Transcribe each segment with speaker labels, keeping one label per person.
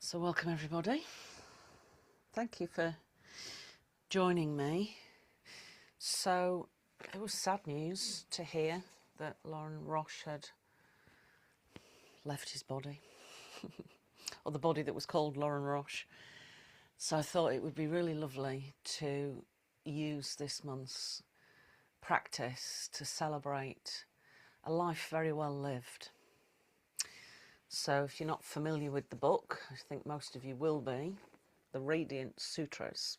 Speaker 1: So welcome everybody. Thank you for joining me. So it was sad news to hear that Roche had left his body, or the body that was called Roche. So I thought it would be really lovely to use this month's practice to celebrate a life very well lived. So if you're not familiar with the book, I think most of you will be, the Radiant Sutras,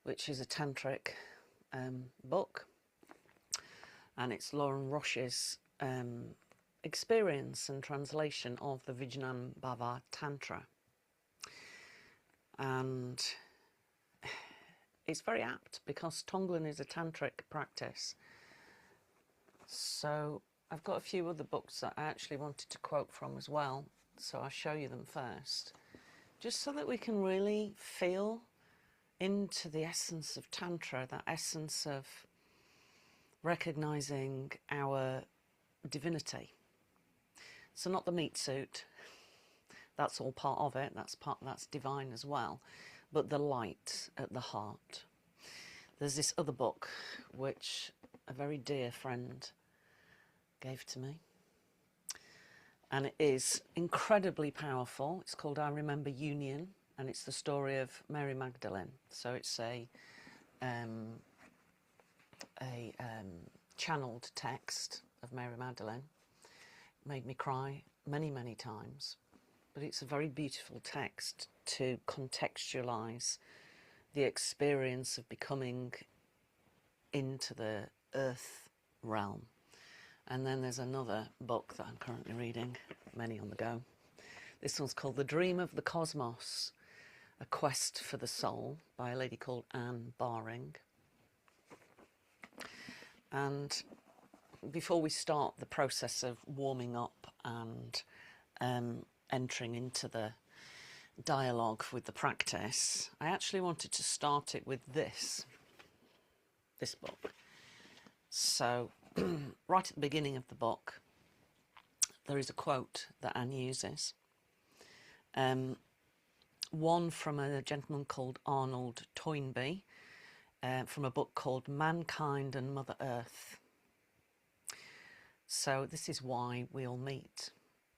Speaker 1: which is a Tantric book, and it's Lorin Roche's experience and translation of the Vijnan Bhava Tantra. And it's very apt because Tonglen is a tantric practice. So I've got a few other books that I actually wanted to quote from as well, so I'll show you them first, just so that we can really feel into the essence of Tantra, that essence of recognizing our divinity. So not the meat suit, that's all part of it, that's divine as well, but the light at the heart. There's this other book which a very dear friend gave to me, and it is incredibly powerful. It's called I Remember Union, and it's the story of Mary Magdalene. So it's a channeled text of Mary Magdalene. It made me cry many times, but it's a very beautiful text to contextualize the experience of becoming into the earth realm. And then there's another book that I'm currently reading, many on the go. This one's called The Dream of the Cosmos, A Quest for the Soul, by a lady called Anne Baring. And before we start the process of warming up and entering into the dialogue with the practice, I actually wanted to start it with this book. So right at the beginning of the book, there is a quote that Anne uses. One from a gentleman called Arnold Toynbee, from a book called Mankind and Mother Earth. So this is why we all meet,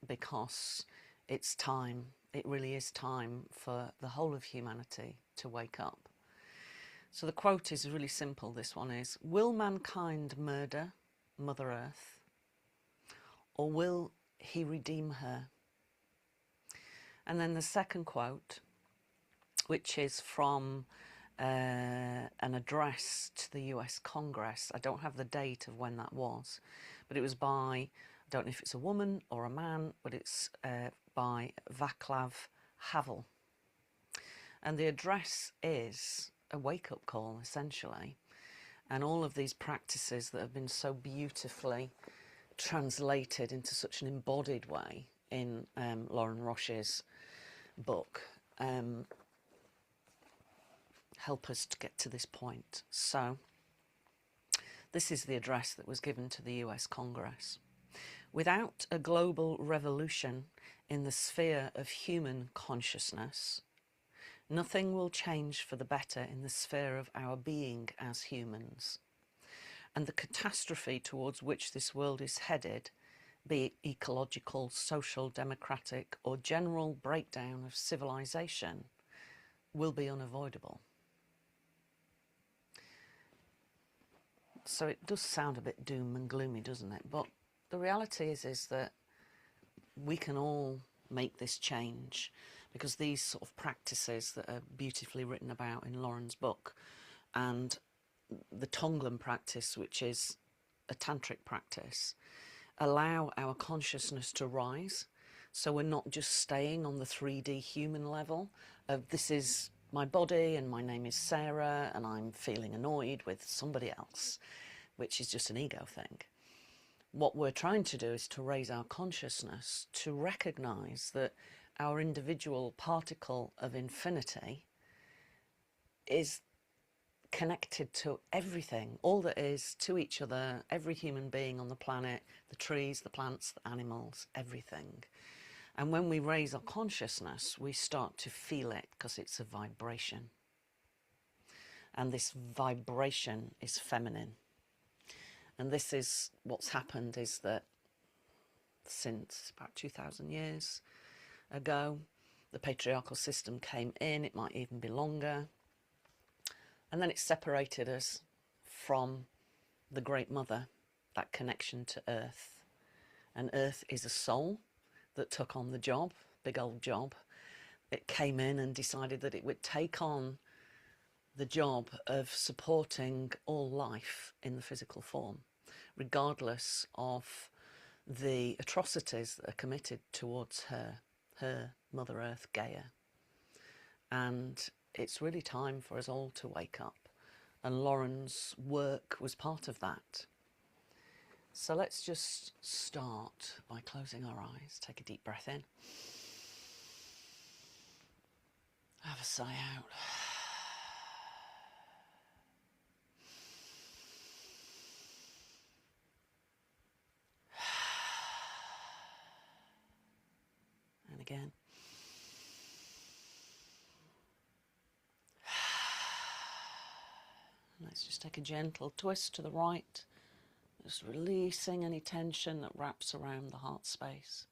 Speaker 1: because it's time, it really is time for the whole of humanity to wake up. So the quote is really simple, this one is, will mankind murder Mother Earth, or will he redeem her? And then the second quote, which is from an address to the US Congress. I don't have the date of when that was, but it was by, I don't know if it's a woman or a man, but it's by Václav Havel. And the address is a wake-up call, essentially. And all of these practices that have been so beautifully translated into such an embodied way in Lorin Roche's book help us to get to this point. So this is the address that was given to the US Congress. Without a global revolution in the sphere of human consciousness, nothing will change for the better in the sphere of our being as humans. And the catastrophe towards which this world is headed, be it ecological, social, democratic, or general breakdown of civilization, will be unavoidable. So it does sound a bit doom and gloomy, doesn't it? But the reality is that we can all make this change, because these sort of practices that are beautifully written about in Lorin's book, and the Tonglen practice, which is a tantric practice, allow our consciousness to rise. So we're not just staying on the 3D human level of this is my body and my name is Sarah and I'm feeling annoyed with somebody else, which is just an ego thing. What we're trying to do is to raise our consciousness to recognize that our individual particle of infinity is connected to everything, all that is, to each other, every human being on the planet, the trees, the plants, the animals, everything. And when we raise our consciousness, we start to feel it because it's a vibration. And this vibration is feminine. And this is what's happened, is that since about 2,000 years ago, the patriarchal system came in. It might even be longer. And then it separated us from the Great Mother, that connection to Earth. And Earth is a soul that took on the job, big old job. It came in and decided that it would take on the job of supporting all life in the physical form, regardless of the atrocities that are committed towards her Mother Earth Gaia. And it's really time for us all to wake up. And Lorin's work was part of that. So let's just start by closing our eyes. Take a deep breath in. Have a sigh out. And again. Let's just take a gentle twist to the right, just releasing any tension that wraps around the heart space.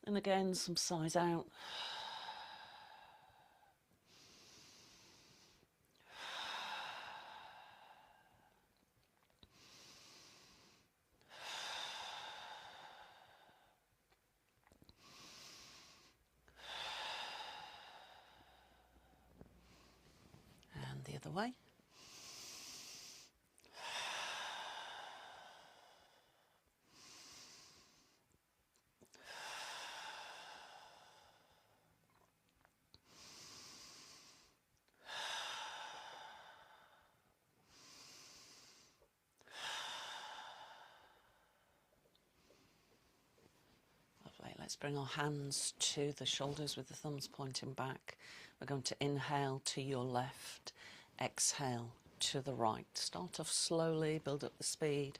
Speaker 1: And again, some sighs out. And the other way. Lovely. Let's bring our hands to the shoulders with the thumbs pointing back. We're going to inhale to your left, exhale to the right. Start off slowly, build up the speed.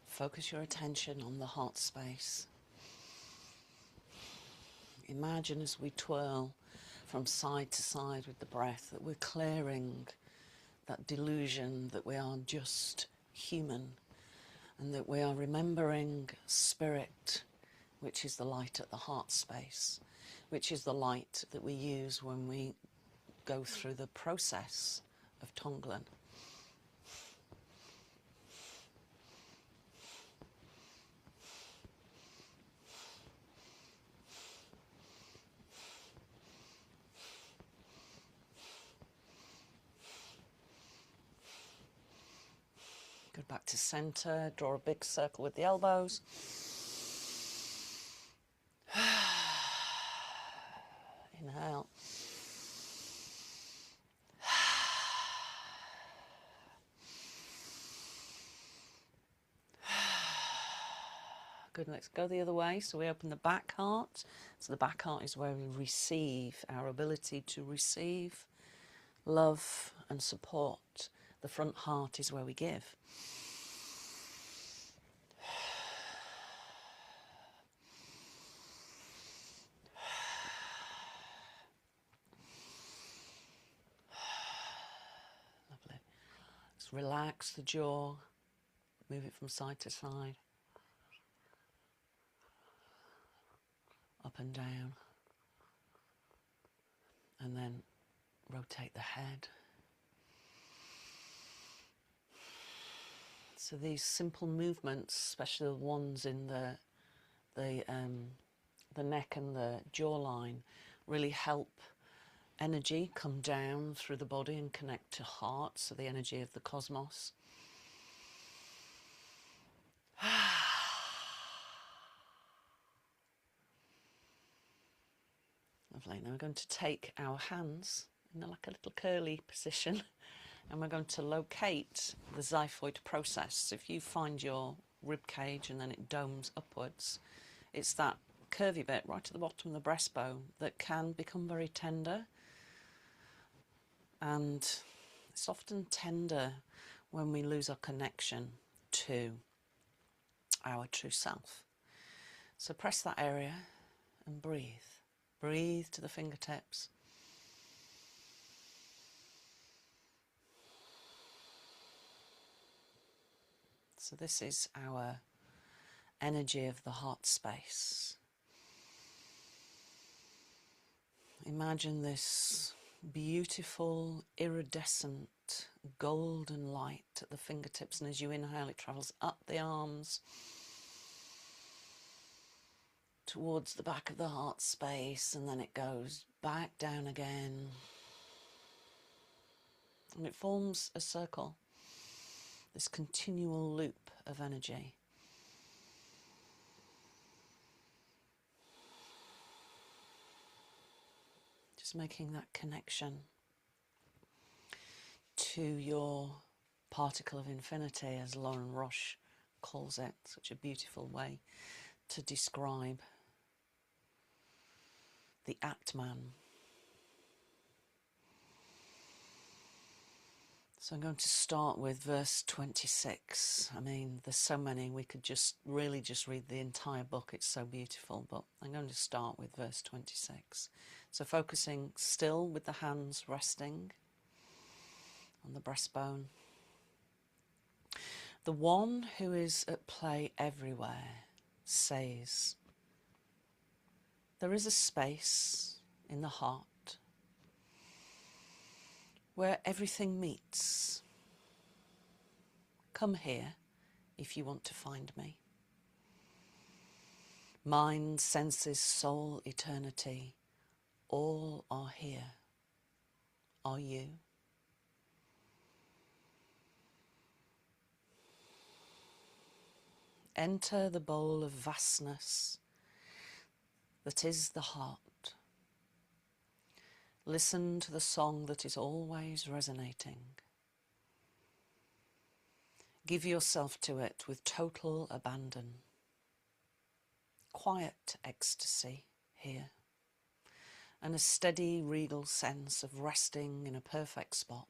Speaker 1: Focus your attention on the heart space. Imagine as we twirl from side to side with the breath that we're clearing that delusion that we are just human, and that we are remembering spirit, which is the light at the heart space, which is the light that we use when we go through the process of Tonglen. Go back to center, draw a big circle with the elbows. Inhale. Good, let's go the other way. So we open the back heart. So the back heart is where we receive, our ability to receive love and support. The front heart is where we give. Lovely. Let's relax the jaw, move it from side to side, up and down, and then rotate the head. So these simple movements, especially the ones in the neck and the jawline, really help energy come down through the body and connect to heart, so the energy of the cosmos. Lovely. Now we're going to take our hands in like a little curly position And we're going to locate the xiphoid process. If you find your rib cage and then it domes upwards, it's that curvy bit right at the bottom of the breastbone that can become very tender. And it's often tender when we lose our connection to our true self. So press that area and breathe. Breathe to the fingertips. So this is our energy of the heart space. Imagine this beautiful, iridescent, golden light at the fingertips, and as you inhale, it travels up the arms towards the back of the heart space, and then it goes back down again, and it forms a circle, this continual loop of energy. Just making that connection to your particle of infinity, as Lorin Roche calls it. Such a beautiful way to describe the Atman. So I'm going to start with verse 26. I mean, there's so many, we could just really just read the entire book, it's so beautiful, but I'm going to start with verse 26. So focusing still with the hands resting on the breastbone. The one who is at play everywhere says, there is a space in the heart where everything meets. Come here if you want to find me. Mind, senses, soul, eternity, all are here. Are you? Enter the bowl of vastness that is the heart. Listen to the song that is always resonating. Give yourself to it with total abandon. Quiet ecstasy here, and a steady, regal sense of resting in a perfect spot.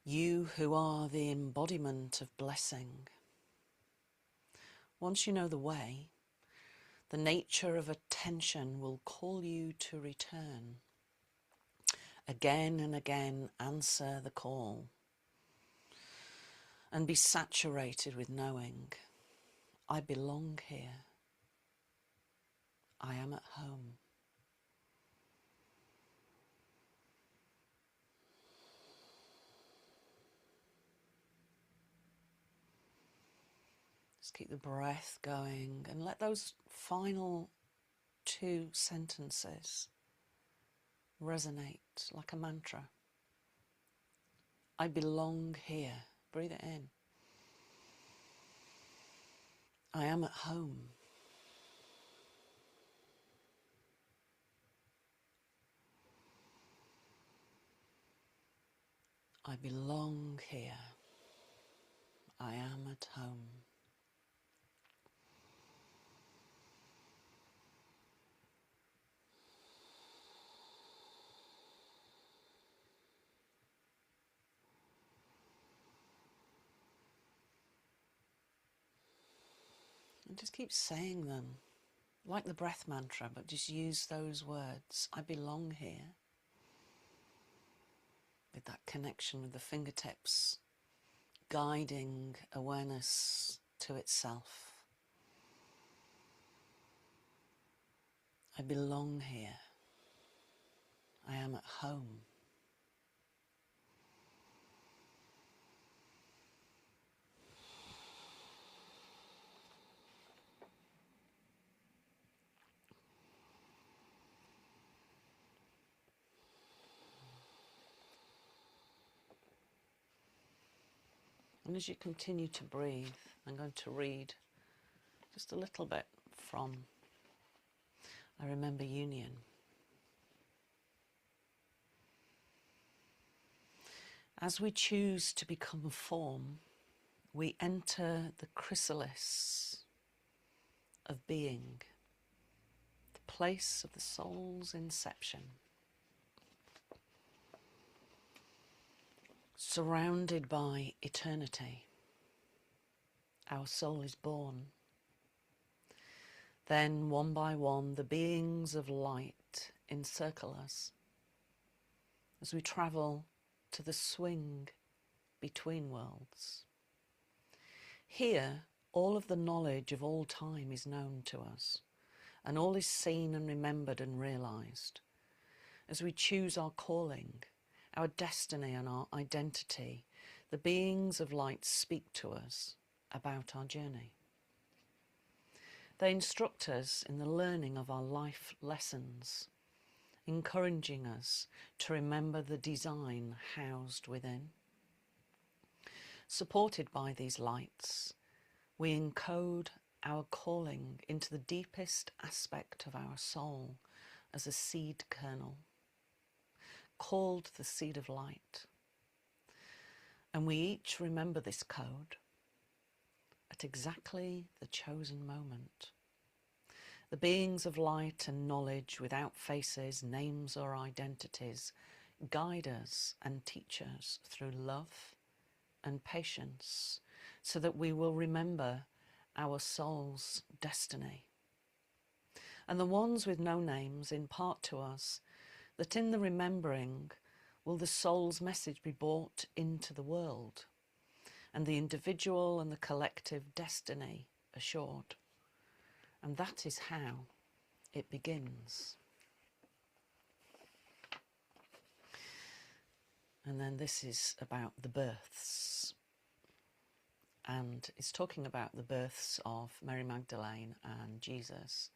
Speaker 1: You who are the embodiment of blessing. Once you know the way, the nature of attention will call you to return. Again and again answer the call and be saturated with knowing, I belong here. I am at home. Just keep the breath going and let those final 2 sentences resonate like a mantra. I belong here. Breathe it in. I am at home. I belong here. I am at home. And just keep saying them, like the breath mantra, but just use those words. I belong here. With that connection with the fingertips, guiding awareness to itself. I belong here. I am at home. And as you continue to breathe, I'm going to read just a little bit from I Remember Union. As we choose to become a form, we enter the chrysalis of being, the place of the soul's inception, surrounded by eternity. Our soul is born. Then, one by one, the beings of light encircle us as we travel to the swing between worlds. Here, all of the knowledge of all time is known to us, and all is seen and remembered and realised. As we choose our calling, our destiny and our identity, the beings of light speak to us about our journey. They instruct us in the learning of our life lessons, encouraging us to remember the design housed within. Supported by these lights, we encode our calling into the deepest aspect of our soul as a seed kernel, called the seed of light. And we each remember this code at exactly the chosen moment. The beings of light and knowledge without faces, names or identities guide us and teach us through love and patience so that we will remember our soul's destiny. And the ones with no names impart to us that in the remembering will the soul's message be brought into the world, and the individual and the collective destiny assured. And that is how it begins. And then this is about the births. And it's talking about the births of Mary Magdalene and Jesus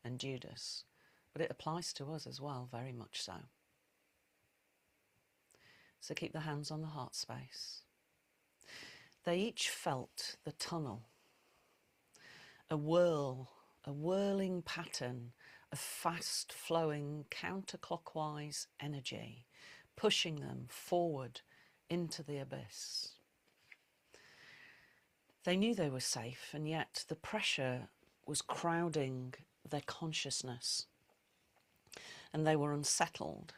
Speaker 1: and Judas. But it applies to us as well, very much so. So keep the hands on the heart space. They each felt the tunnel, a whirling pattern of fast-flowing counterclockwise energy, pushing them forward into the abyss. They knew they were safe, and yet the pressure was crowding their consciousness, and they were unsettled.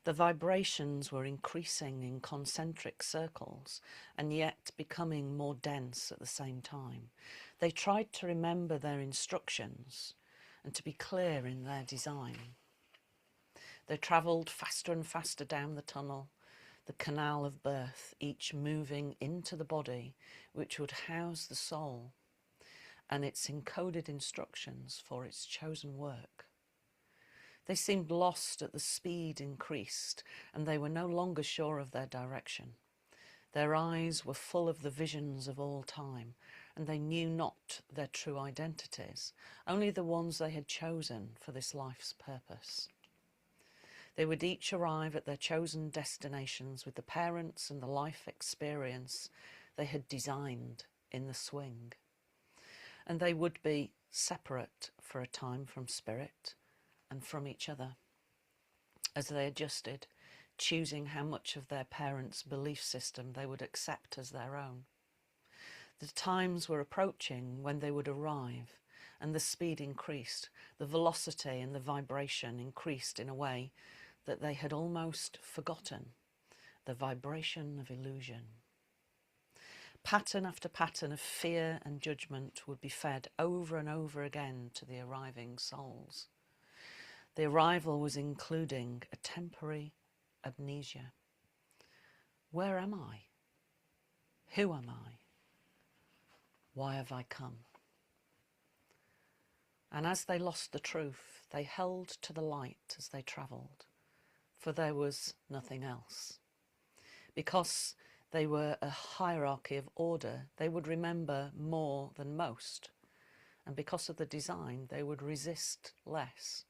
Speaker 1: The vibrations were increasing in concentric circles and yet becoming more dense at the same time. They tried to remember their instructions and to be clear in their design. They travelled faster and faster down the tunnel, the canal of birth, each moving into the body which would house the soul and its encoded instructions for its chosen work. They seemed lost as the speed increased, and they were no longer sure of their direction. Their eyes were full of the visions of all time, and they knew not their true identities, only the ones they had chosen for this life's purpose. They would each arrive at their chosen destinations with the parents and the life experience they had designed in the swing. And they would be separate for a time from spirit and from each other, as they adjusted, choosing how much of their parents' belief system they would accept as their own. The times were approaching when they would arrive, and the speed increased, the velocity and the vibration increased in a way that they had almost forgotten, the vibration of illusion. Pattern after pattern of fear and judgment would be fed over and over again to the arriving souls. The arrival was including a temporary amnesia. Where am I? Who am I? Why have I come? And as they lost the truth, they held to the light as they travelled, for there was nothing else. Because they were a hierarchy of order, they would remember more than most, and because of the design, they would resist less.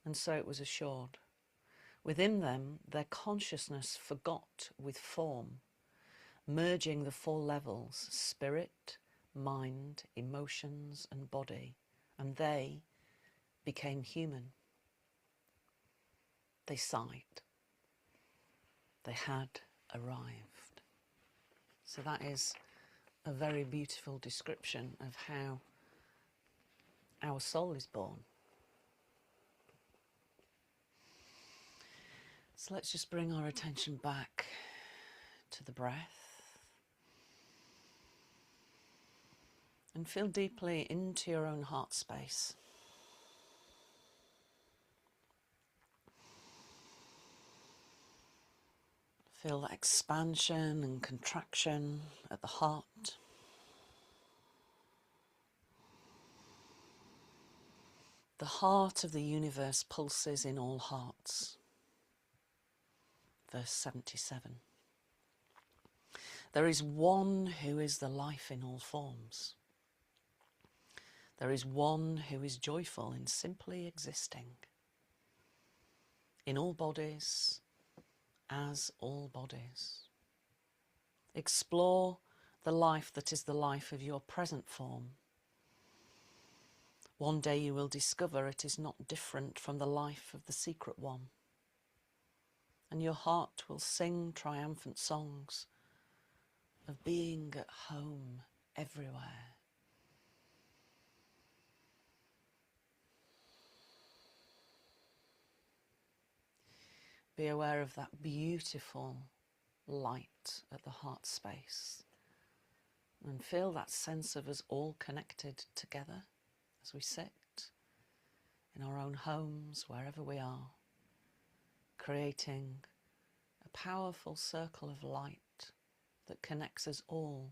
Speaker 1: And so it was assured. Within them, their consciousness forgot with form, merging the four levels, spirit, mind, emotions, and body, and they became human. They sighed. They had arrived. So that is a very beautiful description of how our soul is born. So let's just bring our attention back to the breath and feel deeply into your own heart space. Feel that expansion and contraction at the heart. The heart of the universe pulses in all hearts. Verse 77. There is one who is the life in all forms. There is one who is joyful in simply existing. In all bodies, as all bodies. Explore the life that is the life of your present form. One day you will discover it is not different from the life of the secret one. And your heart will sing triumphant songs of being at home everywhere. Be aware of that beautiful light at the heart space and feel that sense of us all connected together as we sit in our own homes, wherever we are, creating a powerful circle of light that connects us all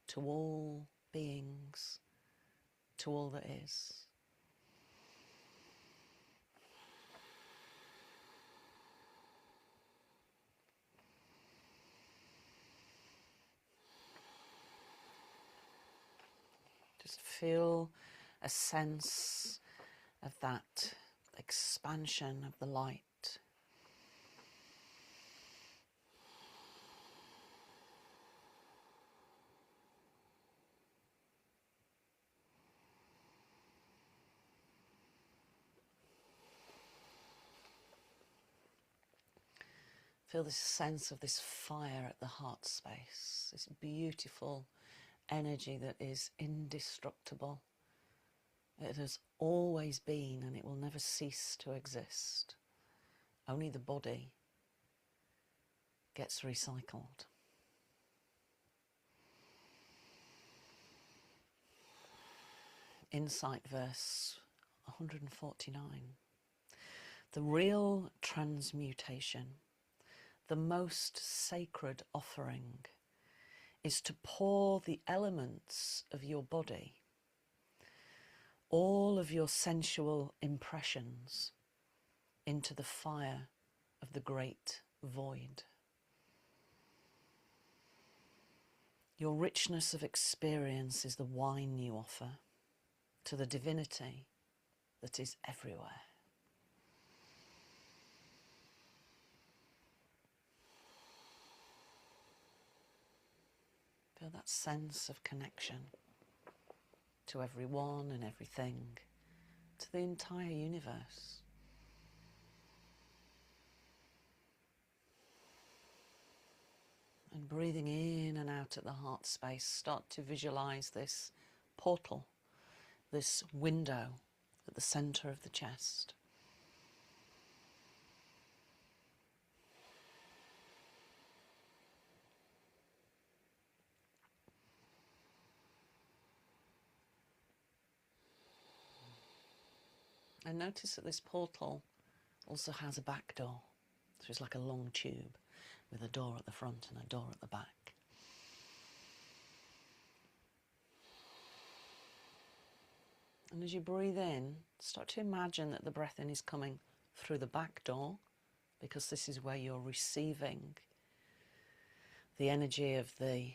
Speaker 1: to all beings, to all that is. Just feel a sense of that expansion of the light. Feel this sense of this fire at the heart space, this beautiful energy that is indestructible. It has always been and it will never cease to exist. Only the body gets recycled. Insight verse 149. The real transmutation, the most sacred offering, is to pour the elements of your body, all of your sensual impressions, into the fire of the great void. Your richness of experience is the wine you offer to the divinity that is everywhere. Feel that sense of connection to everyone and everything, to the entire universe. And breathing in and out at the heart space, start to visualize this portal, this window at the center of the chest. And notice that this portal also has a back door. So it's like a long tube with a door at the front and a door at the back. And as you breathe in, start to imagine that the breath in is coming through the back door, because this is where you're receiving the energy of the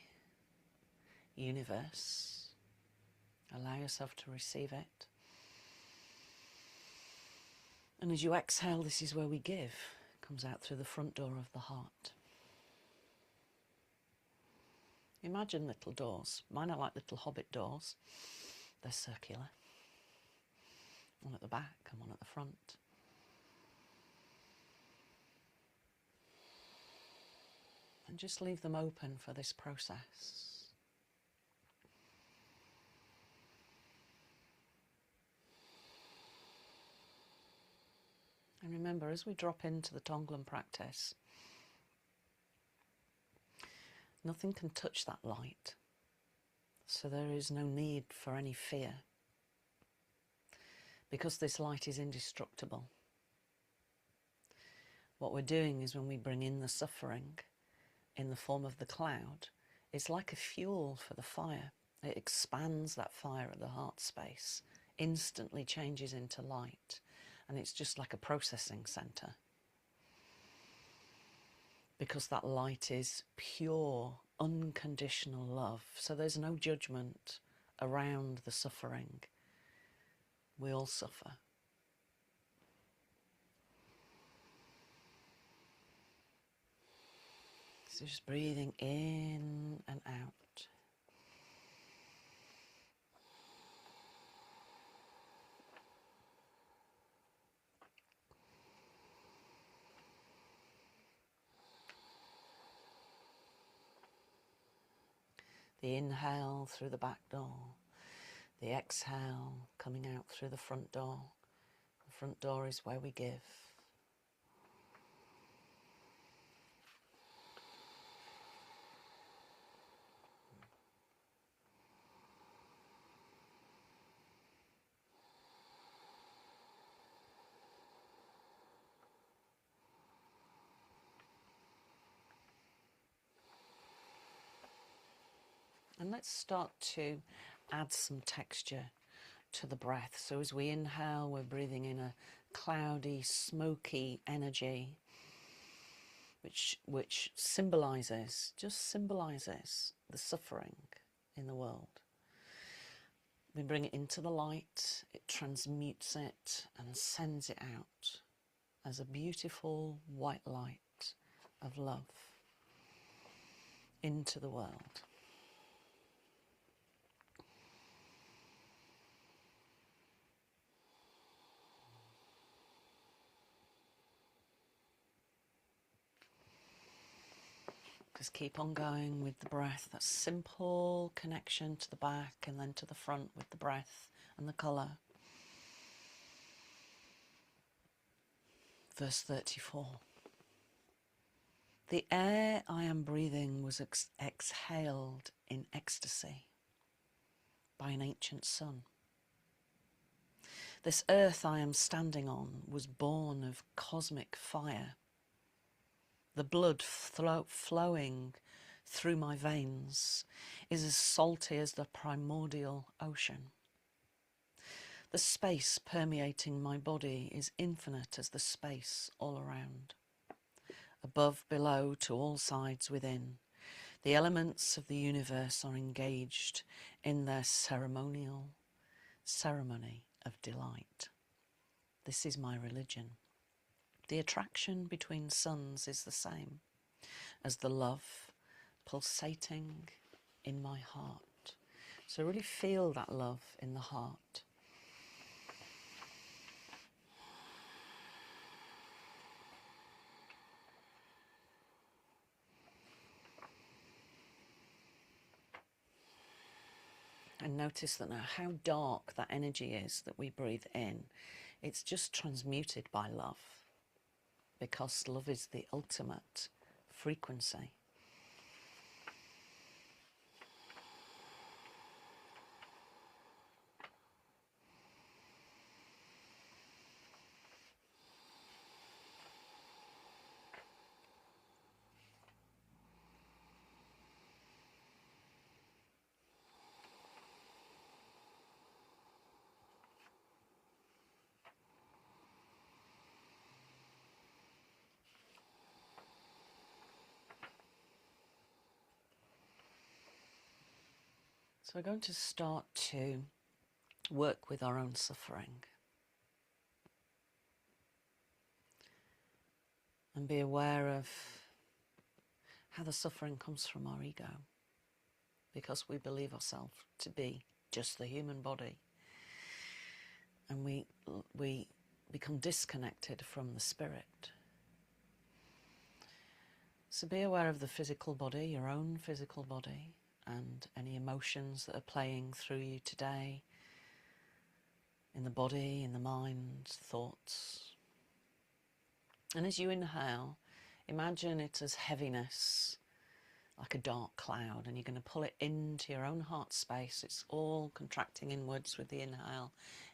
Speaker 1: universe. Allow yourself to receive it. And as you exhale, this is where we give. It comes out through the front door of the heart. Imagine little doors. Mine are like little hobbit doors. They're circular. One at the back and one at the front. And just leave them open for this process. And remember, as we drop into the Tonglen practice, nothing can touch that light. So there is no need for any fear, because this light is indestructible. What we're doing is, when we bring in the suffering in the form of the cloud, it's like a fuel for the fire. It expands that fire at the heart space, instantly changes into light, and it's just like a processing center. Because that light is pure, unconditional love. So there's no judgment around the suffering. We all suffer. So just breathing in and out. The inhale through the back door. The exhale coming out through the front door. The front door is where we give. And let's start to add some texture to the breath. So as we inhale, we're breathing in a cloudy, smoky energy, which symbolizes, just symbolizes the suffering in the world. We bring it into the light, it transmutes it and sends it out as a beautiful white light of love into the world. Just keep on going with the breath, that simple connection to the back and then to the front with the breath and the colour. Verse 34. The air I am breathing was exhaled in ecstasy by an ancient sun. This earth I am standing on was born of cosmic fire. The blood flowing through my veins is as salty as the primordial ocean. The space permeating my body is infinite as the space all around. Above, below, to all sides within, the elements of the universe are engaged in their ceremonial ceremony of delight. This is my religion. The attraction between suns is the same as the love pulsating in my heart. So really feel that love in the heart. And notice that now how dark that energy is that we breathe in. It's just transmuted by love, because love is the ultimate frequency. So we're going to start to work with our own suffering and be aware of how the suffering comes from our ego, because we believe ourselves to be just the human body, and we become disconnected from the spirit. So be aware of the physical body, your own physical body, and any emotions that are playing through you today, in the body, in the mind, thoughts. And as you inhale, imagine it as heaviness, like a dark cloud, and you're going to pull it into your own heart space. It's all contracting inwards with the inhale,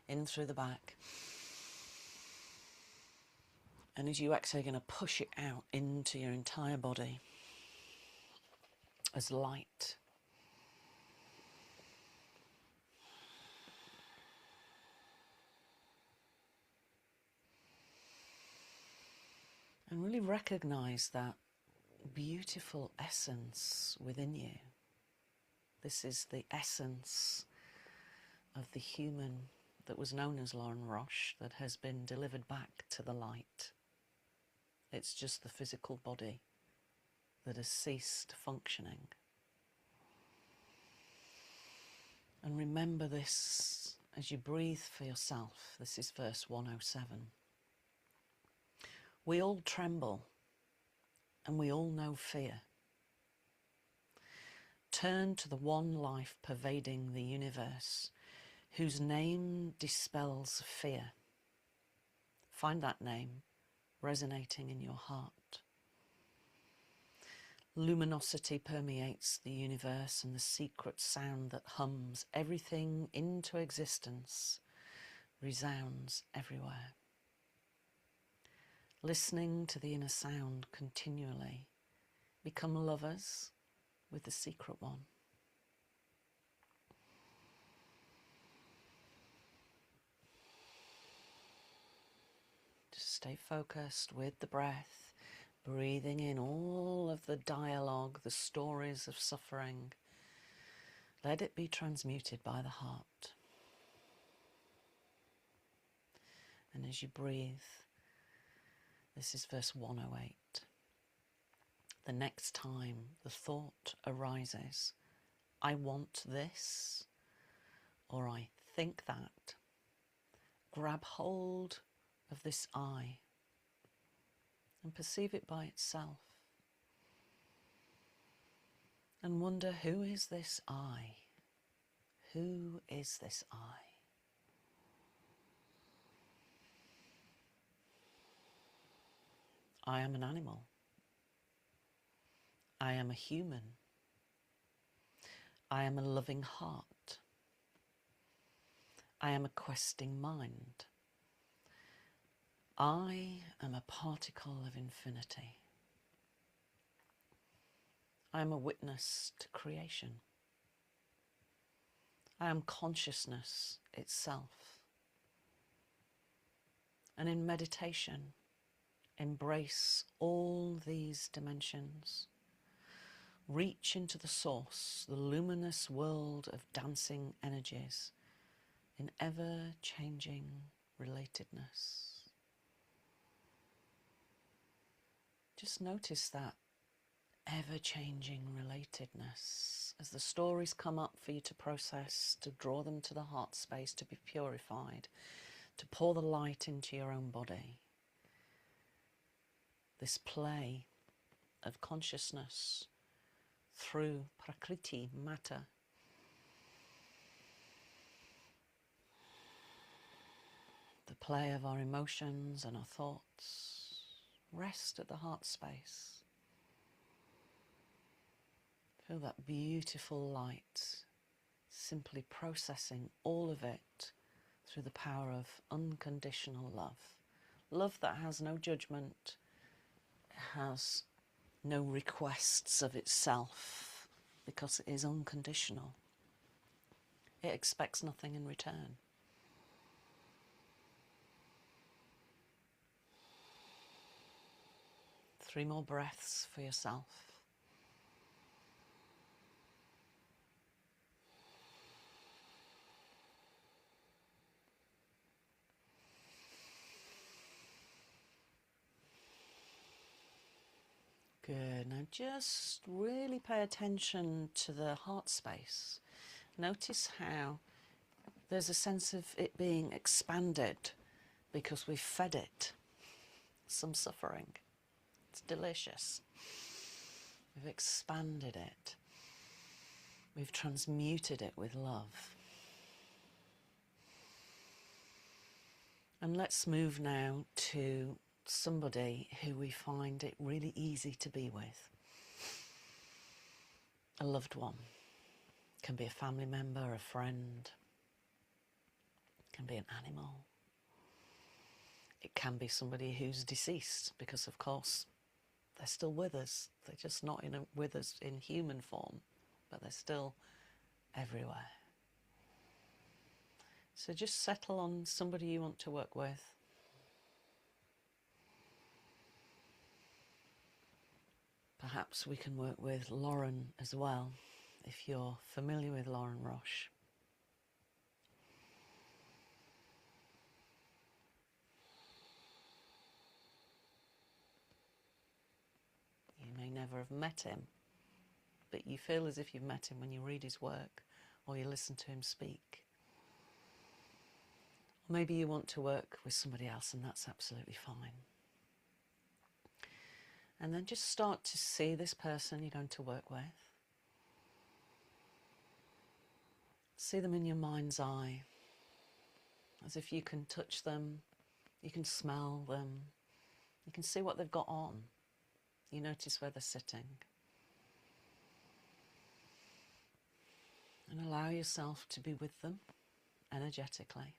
Speaker 1: in through the back. And as you exhale, you're going to push it out into your entire body as light. And really recognize that beautiful essence within you. This is the essence of the human that was known as Lorin Roche, that has been delivered back to the light. It's just the physical body that has ceased functioning. And remember this as you breathe for yourself. This is verse 107. We all tremble and we all know fear. Turn to the one life pervading the universe, whose name dispels fear. Find that name resonating in your heart. Luminosity permeates the universe, and the secret sound that hums everything into existence resounds everywhere. Listening to the inner sound continually, become lovers with the secret one. Just stay focused with the breath, breathing in all of the dialogue, the stories of suffering. Let it be transmuted by the heart. And as you breathe, this is verse 108. The next time the thought arises, I want this, or I think that, grab hold of this I and perceive it by itself. And wonder, who is this I? Who is this I? I am an animal. I am a human. I am a loving heart. I am a questing mind. I am a particle of infinity. I am a witness to creation. I am consciousness itself. And in meditation, embrace all these dimensions. Reach into the source, the luminous world of dancing energies in ever-changing relatedness. Just notice that ever-changing relatedness as the stories come up for you to process, to draw them to the heart space, to be purified, to pour the light into your own body. This play of consciousness through prakriti, matter. The play of our emotions and our thoughts. Rest at the heart space. Feel that beautiful light, simply processing all of it through the power of unconditional love. Love that has no judgment, has no requests of itself, because it is unconditional. It expects nothing in return. Three more breaths for yourself. Good. Now just really pay attention to the heart space. Notice how there's a sense of it being expanded because we've fed it some suffering. It's delicious. We've expanded it. We've transmuted it with love. And let's move now to somebody who we find it really easy to be with. A loved one. Can be a family member, a friend. Can be an animal. It can be somebody who's deceased, because of course they're still with us. They're just not with us in human form, but they're still everywhere. So just settle on somebody you want to work with. Perhaps we can work with Lorin as well, if you're familiar with Lorin Roche. You may never have met him, but you feel as if you've met him when you read his work or you listen to him speak. Or maybe you want to work with somebody else, and that's absolutely fine. And then just start to see this person you're going to work with. See them in your mind's eye, as if you can touch them, you can smell them, you can see what they've got on. You notice where they're sitting. And allow yourself to be with them energetically.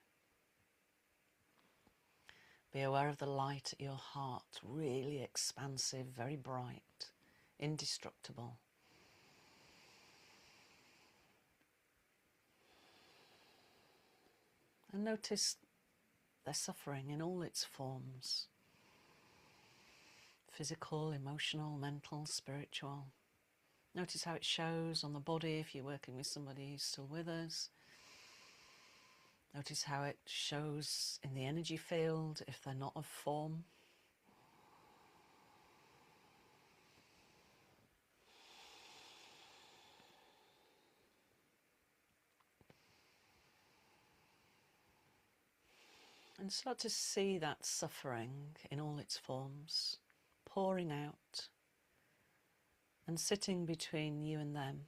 Speaker 1: Be aware of the light at your heart, really expansive, very bright, indestructible. And notice their suffering in all its forms. Physical, emotional, mental, spiritual. Notice how it shows on the body if you're working with somebody who's still with us. Notice how it shows in the energy field if they're not of form. And start to see that suffering in all its forms, pouring out and sitting between you and them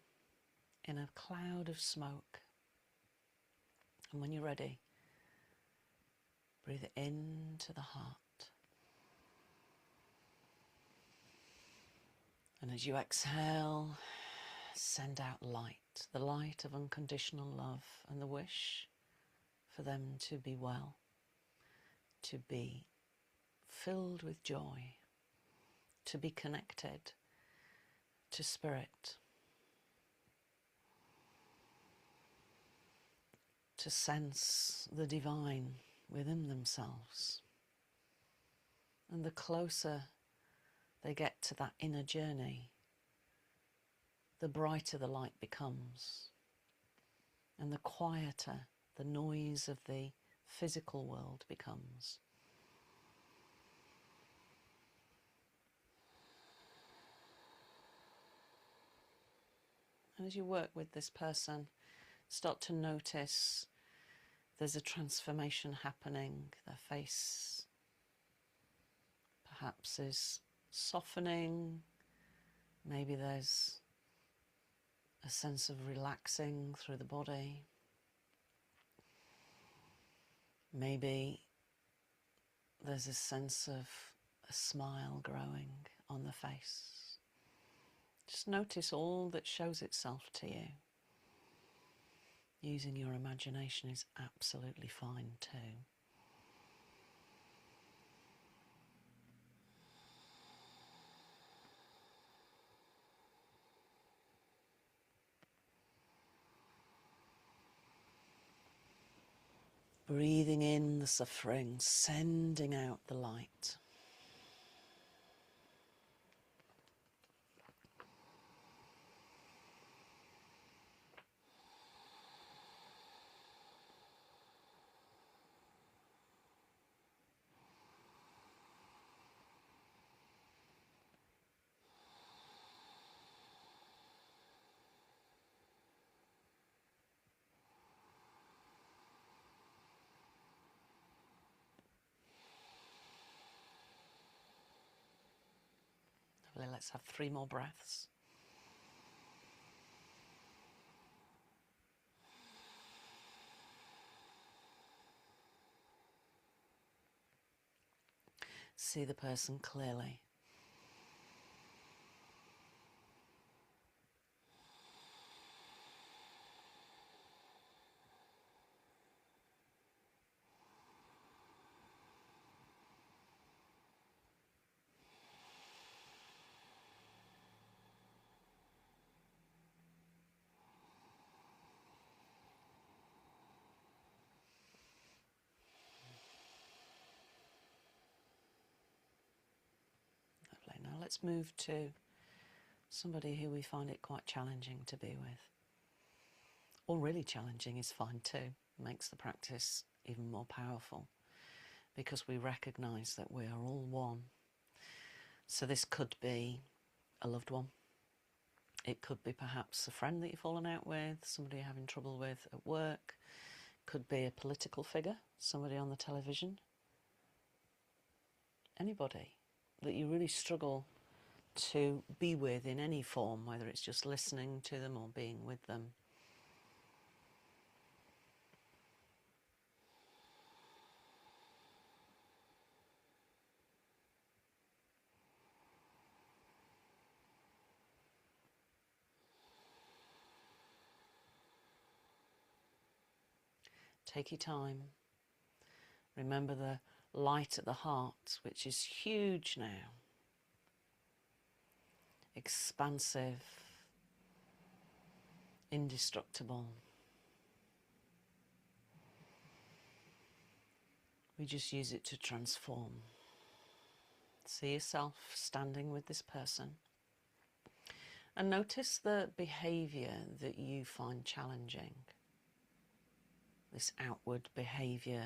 Speaker 1: in a cloud of smoke. And when you're ready, breathe it into the heart. And as you exhale, send out light, the light of unconditional love and the wish for them to be well, to be filled with joy, to be connected to spirit, to sense the divine within themselves. And the closer they get to that inner journey, the brighter the light becomes, and the quieter the noise of the physical world becomes. And as you work with this person, start to notice there's a transformation happening. Their face perhaps is softening. Maybe there's a sense of relaxing through the body. Maybe there's a sense of a smile growing on the face. Just notice all that shows itself to you. Using your imagination is absolutely fine too. Breathing in the suffering, sending out the light. Let's have 3 more breaths. See the person clearly. Lovely. Now let's move to somebody who we find it quite challenging to be with. Or really challenging is fine too. Makes the practice even more powerful because we recognise that we are all one. So this could be a loved one. It could be perhaps a friend that you've fallen out with, somebody you're having trouble with at work. Could be a political figure, somebody on the television. Anybody that you really struggle to be with in any form, whether it's just listening to them or being with them. Take your time. Remember the light at the heart, which is huge now. Expansive, indestructible. We just use it to transform. See yourself standing with this person and notice the behaviour that you find challenging. This outward behaviour.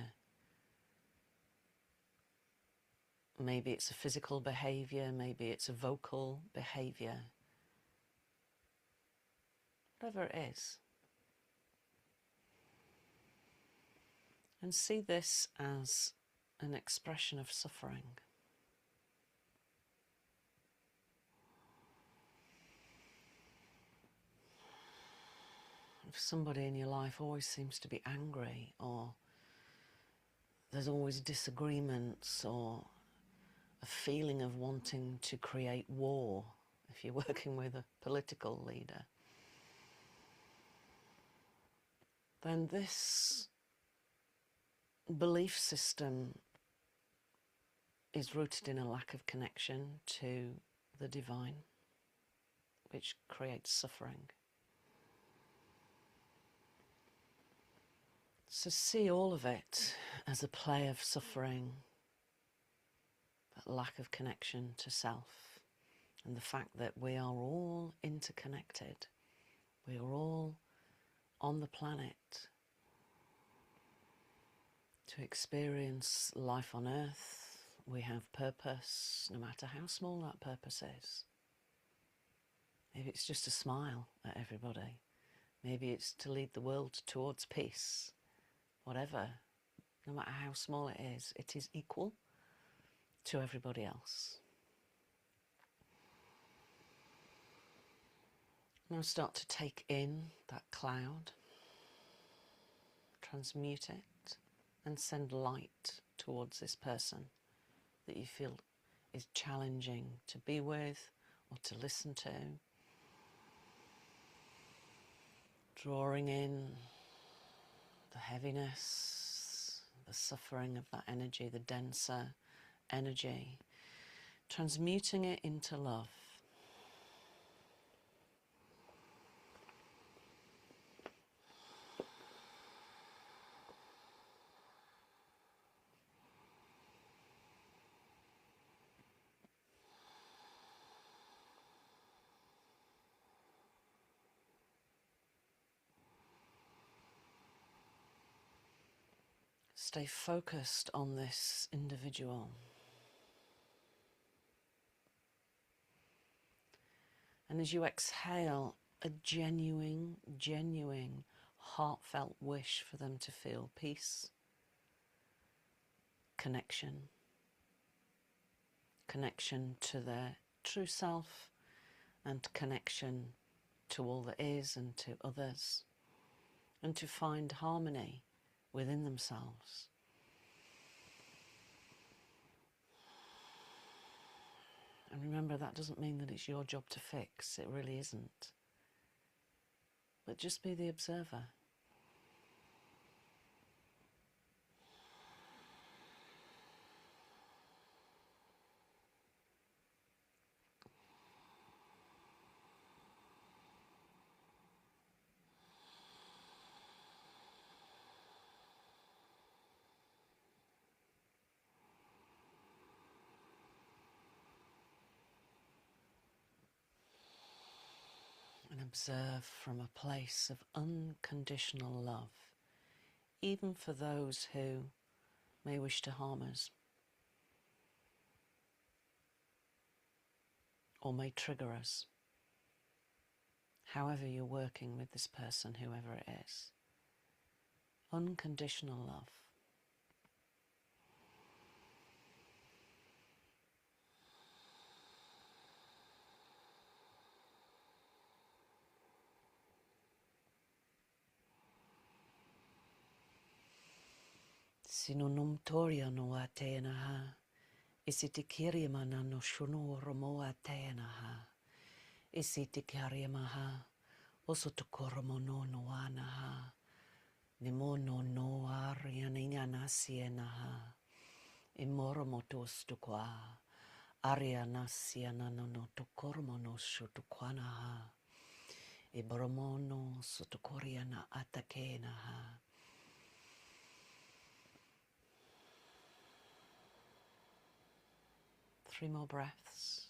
Speaker 1: Maybe it's a physical behaviour, maybe it's a vocal behaviour. Whatever it is. And see this as an expression of suffering. If somebody in your life always seems to be angry, or there's always disagreements, or a feeling of wanting to create war, if you're working with a political leader, then this belief system is rooted in a lack of connection to the divine, which creates suffering. So see all of it as a play of suffering, that lack of connection to self, and the fact that we are all interconnected. We are all on the planet to experience life on earth. We have purpose, no matter how small that purpose is. Maybe it's just a smile at everybody. Maybe it's to lead the world towards peace. Whatever, no matter how small it is equal to everybody else. Now start to take in that cloud, transmute it, and send light towards this person that you feel is challenging to be with or to listen to. Drawing in the heaviness, the suffering of that energy, the denser energy, transmuting it into love. Stay focused on this individual. And as you exhale, a genuine, heartfelt wish for them to feel peace, connection to their true self, and connection to all that is and to others, and to find harmony within themselves. And remember, that doesn't mean that it's your job to fix. It really isn't. But just be the observer. And observe from a place of unconditional love, even for those who may wish to harm us or may trigger us. However you're working with this person, whoever it is. Unconditional love. Sinonum toria no atenaha. Isitikiriamana no shuno romo atenaha. Isitikariamaha. Osotokoromo no noanaha. Nimono no arianinanasienaha. Imoromotos tukwa. Arianasiana no tokoromo no shutukwanaha. Iboromono sotokoriana atakenaha. Three more breaths.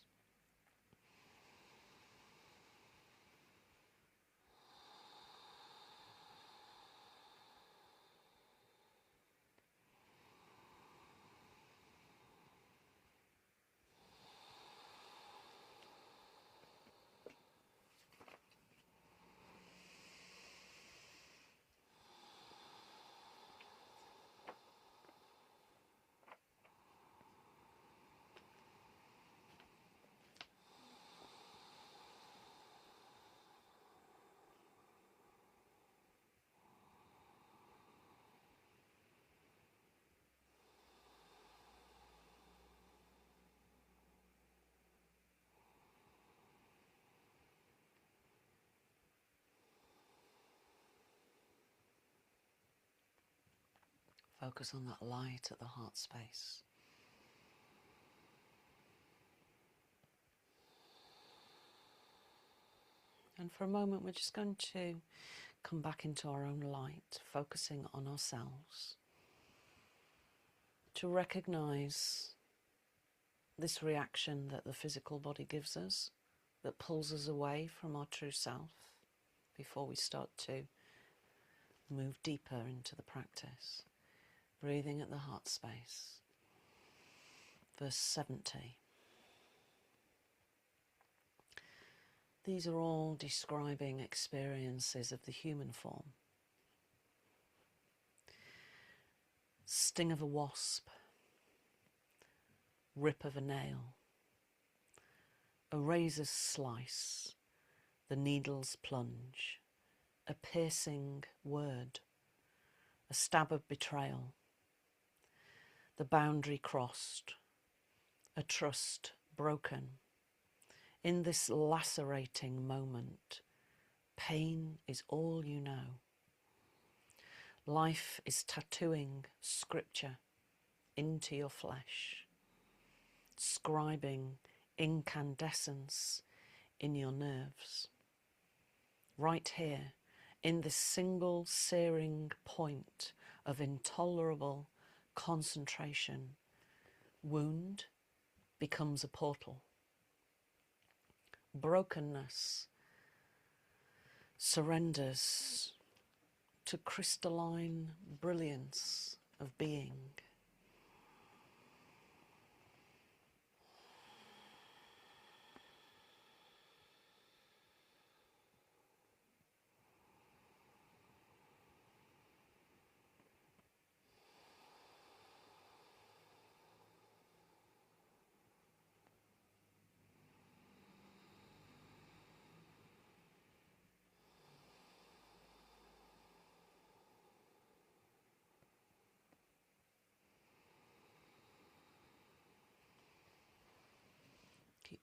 Speaker 1: Focus on that light at the heart space. And for a moment, we're just going to come back into our own light, focusing on ourselves, to recognize this reaction that the physical body gives us, that pulls us away from our true self, before we start to move deeper into the practice. Breathing at the heart space. Verse 70. These are all describing experiences of the human form. Sting of a wasp, rip of a nail, a razor's slice, the needle's plunge, a piercing word, a stab of betrayal, the boundary crossed, a trust broken. In this lacerating moment, pain is all you know. Life is tattooing scripture into your flesh, scribing incandescence in your nerves. Right here, in this single searing point of intolerable concentration, wound becomes a portal. Brokenness surrenders to crystalline brilliance of being.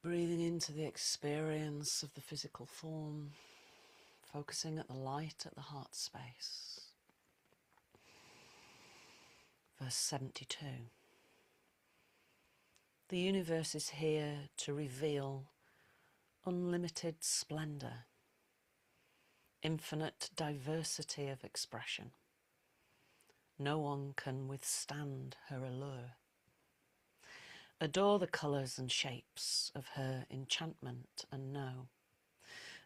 Speaker 1: Breathing into the experience of the physical form, focusing at the light at the heart space. Verse 72. The universe is here to reveal unlimited splendour, infinite diversity of expression. No one can withstand her allure. Adore the colours and shapes of her enchantment and know,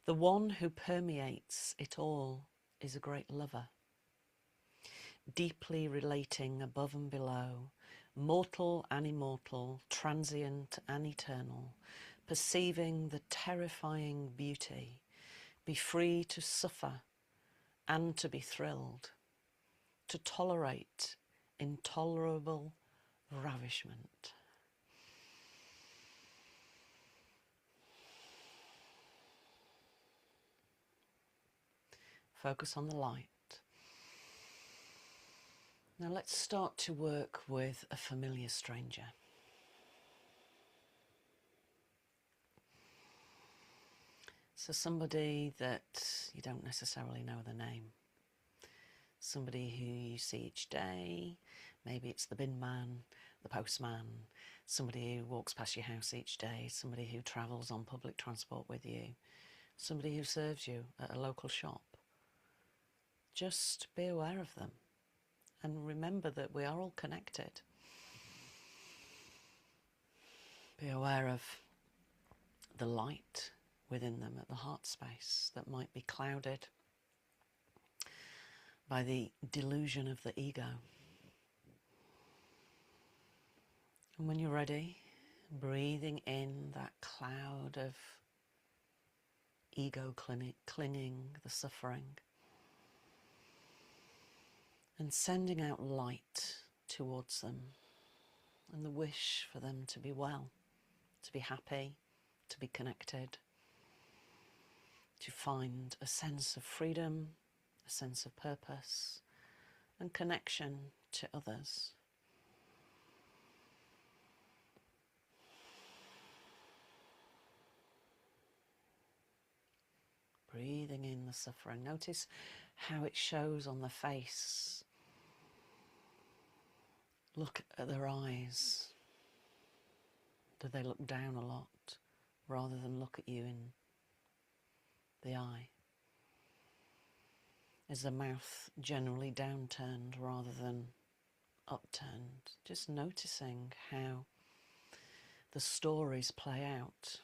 Speaker 1: the one who permeates it all is a great lover, deeply relating above and below, mortal and immortal, transient and eternal, perceiving the terrifying beauty, be free to suffer and to be thrilled, to tolerate intolerable ravishment. Focus on the light. Now let's start to work with a familiar stranger. So somebody that you don't necessarily know the name. Somebody who you see each day. Maybe it's the bin man, the postman, somebody who walks past your house each day, somebody who travels on public transport with you, somebody who serves you at a local shop. Just be aware of them and remember that we are all connected. Be aware of the light within them at the heart space that might be clouded by the delusion of the ego. And when you're ready, breathing in that cloud of ego clinging, the suffering, and sending out light towards them and the wish for them to be well, to be happy, to be connected, to find a sense of freedom, a sense of purpose and connection to others. Breathing in the suffering. Notice how it shows on the face. Look at their eyes. Do they look down a lot rather than look at you in the eye? Is the mouth generally downturned rather than upturned? Just noticing how the stories play out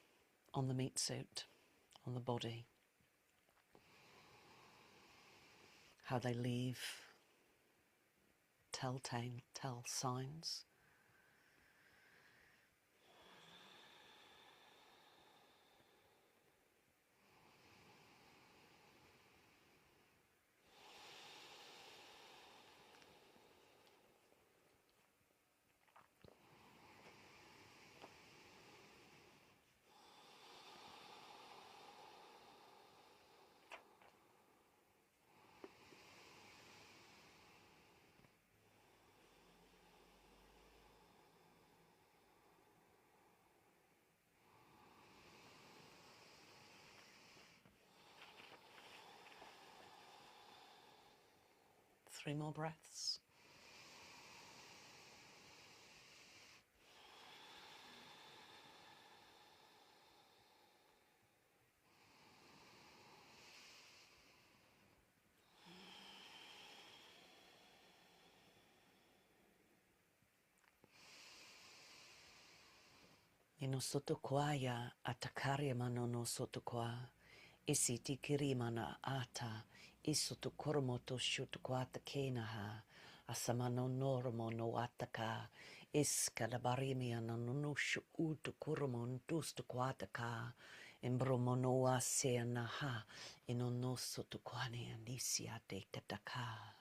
Speaker 1: on the meat suit, on the body. How they leave telltale signs. Three more breaths. Ino soto kwaya atakaria manono soto kwa isi tikirimana ata isoto koromoto shuto kwata kenaha asamano normo no ataka iskadabarimia nanono shuto koromon tusto kwata ka embromono aseanaha inono soto kwani anisia de kataka.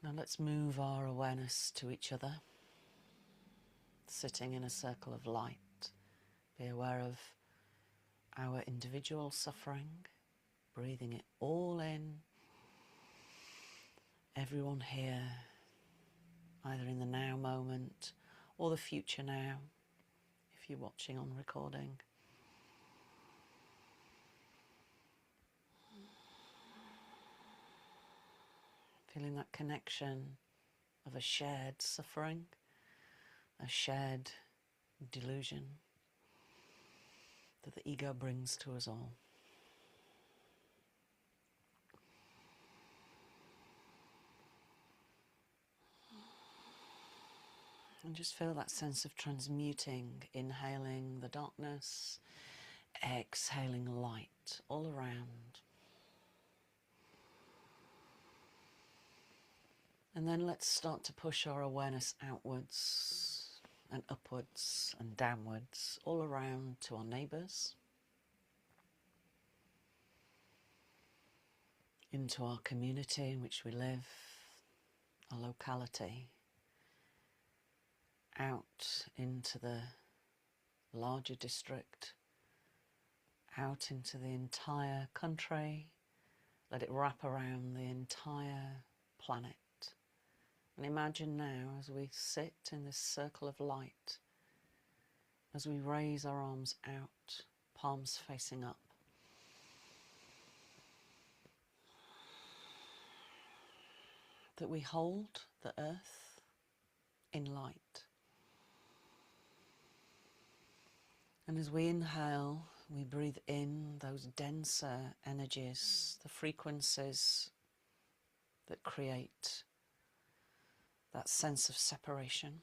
Speaker 1: Now let's move our awareness to each other, sitting in a circle of light. Be aware of our individual suffering, breathing it all in. Everyone here, either in the now moment or the future now, if you're watching on recording. Feeling that connection of a shared suffering, a shared delusion that the ego brings to us all. And just feel that sense of transmuting, inhaling the darkness, exhaling light all around. And then let's start to push our awareness outwards and upwards and downwards, all around to our neighbours, into our community in which we live, our locality, out into the larger district, out into the entire country. Let it wrap around the entire planet. And imagine now, as we sit in this circle of light, as we raise our arms out, palms facing up, that we hold the earth in light. And as we inhale, we breathe in those denser energies, the frequencies that create that sense of separation,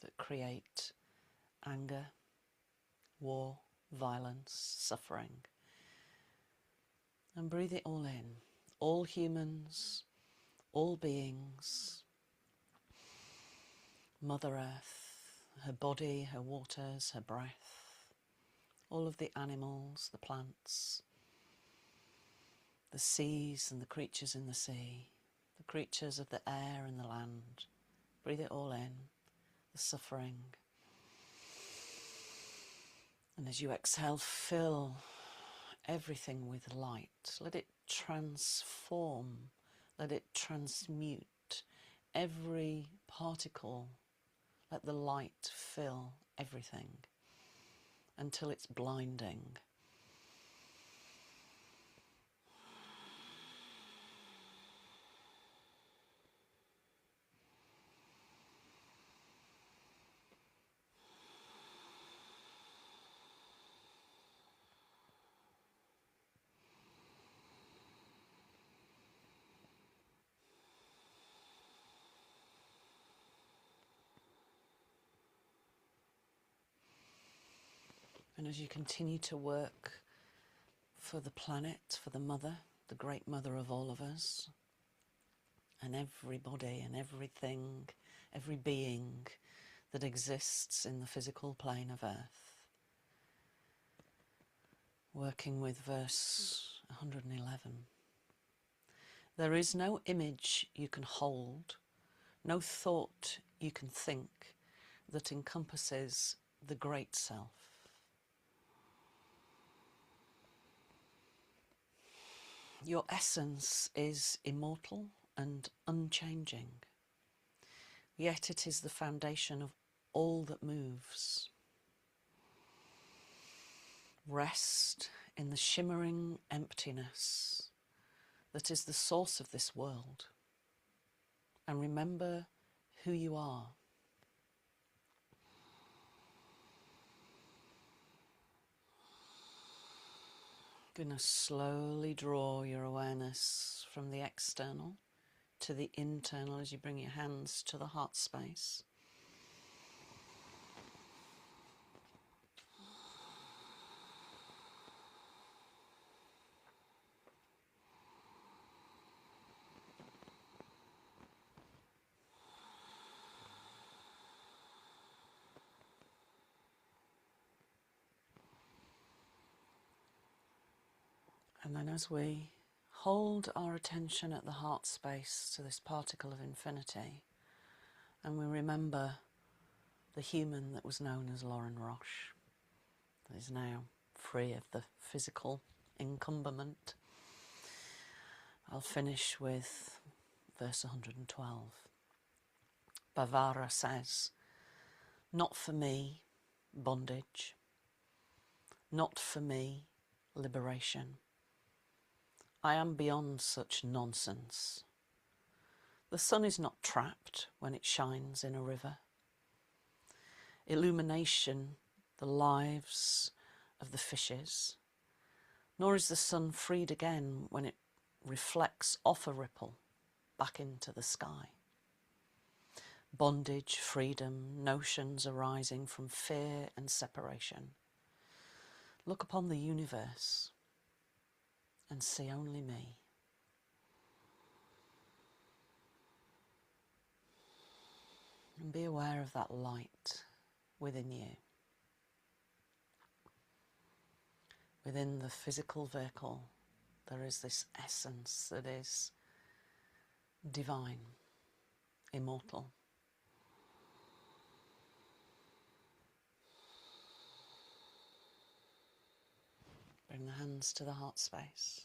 Speaker 1: that create anger, war, violence, suffering. And breathe it all in. All humans, all beings, Mother Earth, her body, her waters, her breath, all of the animals, the plants, the seas and the creatures in the sea, the creatures of the air and the land. Breathe it all in, the suffering. And as you exhale, fill everything with light. Let it transform, let it transmute every particle. Let the light fill everything until it's blinding. And as you continue to work for the planet, for the mother, the great mother of all of us, and everybody and everything, every being that exists in the physical plane of Earth, working with verse 111. There is no image you can hold, no thought you can think that encompasses the Great Self. Your essence is immortal and unchanging, yet it is the foundation of all that moves. Rest in the shimmering emptiness that is the source of this world, and remember who you are. Going to slowly draw your awareness from the external to the internal as you bring your hands to the heart space. And then as we hold our attention at the heart space to this particle of infinity, and we remember the human that was known as Lorin Roche, that is now free of the physical encumberment, I'll finish with verse 112. Bhavara says, not for me, bondage. Not for me, liberation. I am beyond such nonsense. The sun is not trapped when it shines in a river. Illumination, the lives of the fishes, nor is the sun freed again when it reflects off a ripple back into the sky. Bondage, freedom, notions arising from fear and separation. Look upon the universe and see only me. And be aware of that light within you. Within the physical vehicle, there is this essence that is divine, immortal. Bring the hands to the heart space.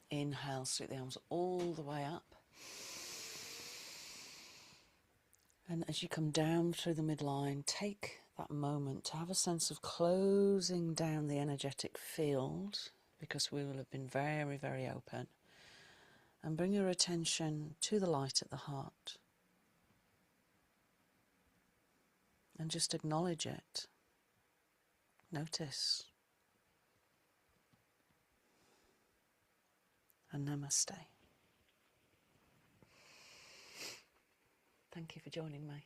Speaker 1: Inhale, sweep the arms all the way up. And as you come down through the midline, take that moment to have a sense of closing down the energetic field, because we will have been very, very open. And bring your attention to the light at the heart. And just acknowledge it. Notice. And namaste. Thank you for joining me.